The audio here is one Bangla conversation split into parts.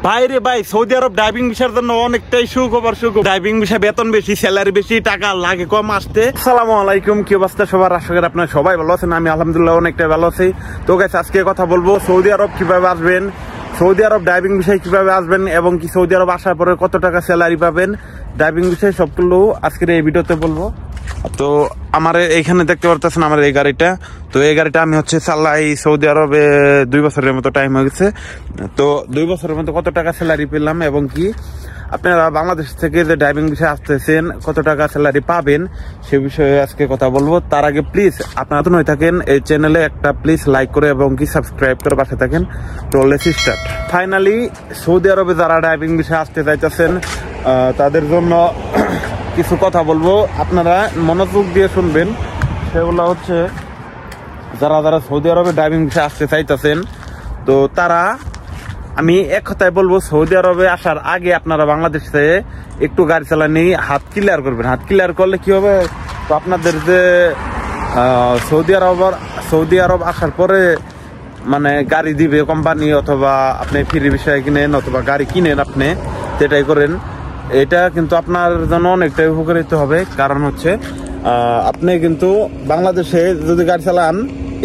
বাইরে ভাই সৌদি আরব ড্রাইভিং ভিসার জন্য অনেকটাই সুখবর। ড্রাইভিং ভিসা বেতন বেশি, স্যালারি বেশি, টাকা লাগে কম আসতে। আসসালামু আলাইকুম, কি অবস্থা সবার? আশা করি আপনারা সবাই ভালো আছেন। আমি আলহামদুলিল্লাহ অনেকটাই ভালো আছি। তো গাইস, আজকে কথা বলবো সৌদি আরব কিভাবে আসবেন, সৌদি আরব ড্রাইভিং ভিসায় কিভাবে আসবেন, এবং কি সৌদি আরব আসার পরে কত টাকা স্যালারি পাবেন, ড্রাইভিং ভিসায় সবগুলো আজকের এই ভিডিওতে বলবো। তো আমার এইখানে দেখতে পারতেছেন আমার এই গাড়িটা। তো এই গাড়িটা আমি চালাই সৌদি আরবে 2 বছরের মতো টাইম হয়ে গেছে। তো 2 বছরের মতো কত টাকা স্যালারি পেলাম, এবং কি আপনারা বাংলাদেশ থেকে যে ড্রাইভিং বিষয়ে আসতেছেন কত টাকা স্যালারি পাবেন সে বিষয়ে আজকে কথা বলবো। তার আগে প্লিজ আপনারা নতুন হয়ে থাকেন এই চ্যানেলে একটা প্লিজ লাইক করে এবং কি সাবস্ক্রাইব করে পাশে থাকেন। তো লেটস স্টার্ট। ফাইনালি সৌদি আরবে যারা ড্রাইভিং বিষয়ে আসতে চাইতেছেন তাদের জন্য কিছু কথা বলবো, আপনারা মনোযোগ দিয়ে শুনবেন। সেগুলো যারা যারা সৌদি আরবে ড্রাইভিং বিষয়ে আসতে চাইতেছেন, তো তারা আমি এক কথায় বলবো, সৌদি আরবে আসার আগে আপনারা বাংলাদেশ থেকে একটু গাড়ি চালানি হাত ক্লিয়ার করবেন। হাত ক্লিয়ার করলে কি হবে, তো আপনাদের যে সৌদি আরব আসার পরে মানে গাড়ি দিবে কোম্পানি, অথবা আপনি ফ্রি বিষয়ে কিনেন অথবা গাড়ি কিনেন, আপনি সেটাই করেন। এটা কিন্তু আপনার জন্য অনেকটাই উপকারিত হবে। কারণ আপনি কিন্তু বাংলাদেশে যদি গাড়ি চালান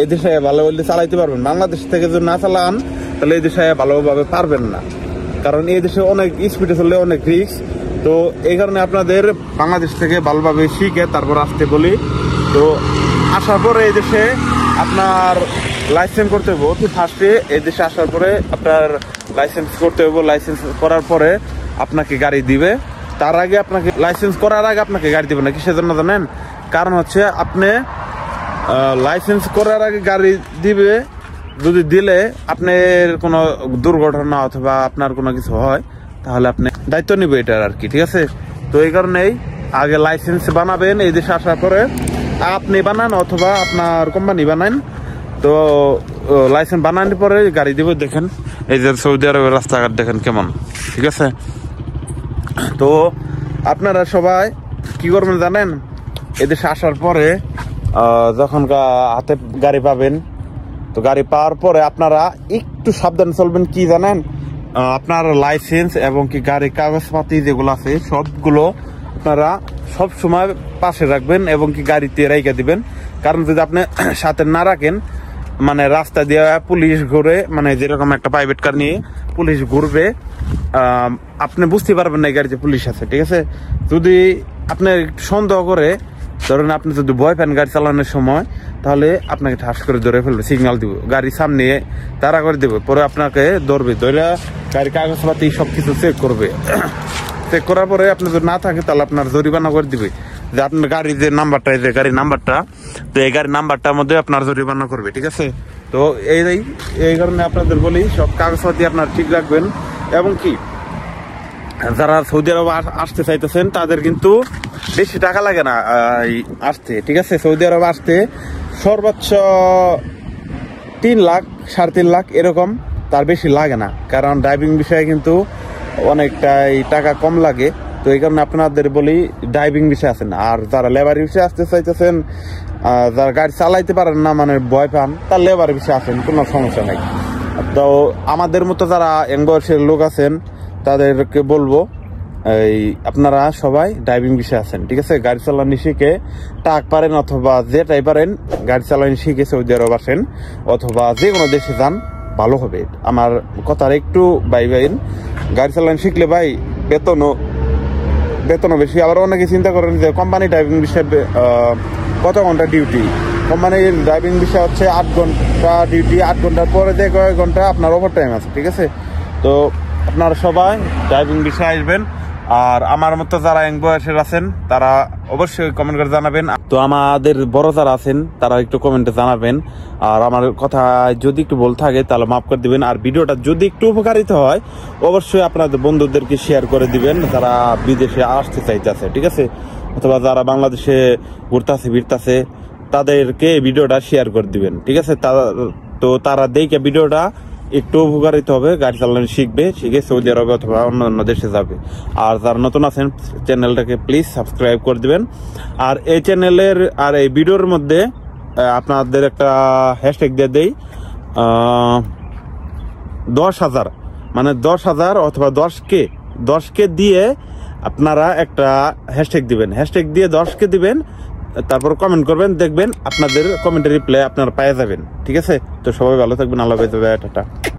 এই দেশে ভালো বললে চালাইতে পারবেন, বাংলাদেশ থেকে যদি না চালান তাহলে এই দেশে ভালোভাবে পারবেন না। কারণ এই দেশে অনেক স্পিডে চললে অনেক রিস্ক। তো এই কারণে আপনাদের বাংলাদেশ থেকে ভালোভাবে শিখে তারপর আসতে বলি। তো আসার পরে এই দেশে আপনার লাইসেন্স করতে হবে অতি ফার্স্টে। এই দেশে আসার পরে আপনার লাইসেন্স করতে হবে। লাইসেন্স করার পরে আপনাকে গাড়ি দিবে। তার আগে আপনাকে লাইসেন্স করার আগে আপনাকে গাড়ি দিবে না। কিসের জন্য জানেন? কারণ আপনি লাইসেন্স করার আগে গাড়ি দিবে, যদি দিলে আপনার কোনো দুর্ঘটনা অথবা আপনার কোনো কিছু হয় তাহলে আপনি দায়িত্ব নিবে এটার আর কি, ঠিক আছে? তো এই কারণেই আগে লাইসেন্স বানাবেন। এই দেশে আসার পরে আপনি বানান অথবা আপনার কোম্পানি বানান। তো লাইসেন্স বানানোর পরে গাড়ি দিব। দেখেন এই যে সৌদি আরবের রাস্তাঘাট দেখেন কেমন, ঠিক আছে? তো আপনারা সবাই কি করবেন জানেন? এদেশে আসার পরে যখন হাতে গাড়ি পাবেন, তো গাড়ি পাওয়ার পরে আপনারা একটু সাবধানে চলবেন। কি জানেন? আপনার লাইসেন্স এবং কি গাড়ির কাগজপাতি যেগুলো আছে সবগুলো আপনারা সব সময় পাশে রাখবেন এবং কি গাড়িতে রেখে দিবেন। কারণ যদি আপনি সাথে না রাখেন, মানে রাস্তা দিয়ে পুলিশ ঘুরে, মানে যেরকম একটা প্রাইভেট কার নিয়ে পুলিশ ঘুরবে, আপনি বুঝতে পারবেন না এই গাড়িতে পুলিশ আছে, ঠিক আছে? যদি আপনি সন্দেহ করে, ধরেন আপনি যদি ভয় পান গাড়ি চালানোর সময়, তাহলে আপনাকে ঠাস করে ধরে ফেলবে, সিগন্যাল দিব, গাড়ি সামনে তাড়া করে দেবে, পরে আপনাকে ধরবে, ধরে গাড়ির কাগজপাতি সবকিছু চেক করবে। চেক করার পরে আপনি যদি না থাকে তাহলে আপনার জরিমানা করে দিবে। যে আপনার গাড়ির যে নাম্বারটা, এই যে গাড়ির নাম্বারটা, তো এই গাড়ির নাম্বারটার মধ্যে আপনার জরিমানা করবে, ঠিক আছে? তো এই কারণে আপনাদের বলি সব কাগজপাতি আপনার ঠিক রাখবেন। এবং কি যারা সৌদি আরব আসতে চাইতেছেন তাদের কিন্তু বেশি টাকা লাগে না আসতে, ঠিক আছে? সৌদি আরব আসতে সর্বোচ্চ 3 লাখ 3.5 লাখ এরকম, তার বেশি লাগে না। কারণ ড্রাইভিং বিষয়ে কিন্তু অনেকটাই টাকা কম লাগে। তো এই কারণে আপনাদের বলি ড্রাইভিং বিষয়ে আসেন। আর যারা লেবার বিষয়ে আসতে চাইতেছেন, যারা গাড়ি চালাইতে পারেন না, মানে ভয় পান, তার লেবার বিষয়ে আসেন, কোনো সমস্যা নাই। তো আমাদের মতো যারা ইয়ং বয়সের লোক আছেন তাদেরকে বলবো আপনারা সবাই ড্রাইভিং বিষয়ে আছেন, ঠিক আছে? গাড়ি চালানি শিখে টাক পারেন অথবা যেটাই পারেন গাড়ি চালানি শিখে সৌদি আরব আসেন অথবা যে কোনো দেশে যান, ভালো হবে। আমার কথার একটু বাইন, গাড়ি চালানি শিখলে ভাই বেতনও বেশি। আবার অনেকে চিন্তা করেন যে কোম্পানি ড্রাইভিং বিষয়ে কত ঘন্টা ডিউটি। কোম্পানির ড্রাইভিং বিষয় 8 ঘন্টা ডিউটি, 8 ঘন্টার পরে যে কয়েক ঘন্টা আপনার ওভার টাইম আছে, ঠিক আছে? তো আপনারা সবাই ড্রাইভিং বিষয়ে আসবেন। আর আমার মতো যারা ইয়ং বয়সের আছেন তারা অবশ্যই কমেন্ট করে জানাবেন। তো আমাদের বড় যারা আছেন তারা একটু কমেন্টে জানাবেন। আর আমার কথা যদি একটু ভুল থাকে তাহলে মাফ করে দিবেন। আর ভিডিওটা যদি একটু উপকারিত হয় অবশ্যই আপনাদের বন্ধুদেরকে শেয়ার করে দিবেন যারা বিদেশে আসতে চাইতেছে, ঠিক আছে? অথবা যারা বাংলাদেশে ঘুরতেছে ফিরতেছে তাদেরকে ভিডিওটা শেয়ার করে দিবেন, ঠিক আছে? তো তারা দেখে ভিডিওটা একটু উপকারিত হবে, গাড়ি চালানো শিখবে, শিখে সৌদি আরবে অথবা অন্য দেশে যাবে। আর যারা নতুন আছেন চ্যানেলটাকে প্লিজ সাবস্ক্রাইব করে দিবেন। আর এই চ্যানেলের আর এই ভিডিওর মধ্যে আপনাদের একটা হ্যাশট্যাগ দিয়ে দেই, 10,000 মানে 10,000 অথবা 10K দিয়ে আপনারা একটা হ্যাশট্যাগ দিবেন, হ্যাশট্যাগ দিয়ে 10K দিবেন, তারপর কমেন্ট করবেন, দেখবেন আপনাদের কমেন্টের রিপ্লাই আপনারা পেয়ে যাবেন। ঠিক আছে, তো সবাই ভালো থাকবেন, আল্লাহ হাফেজ, টাটা।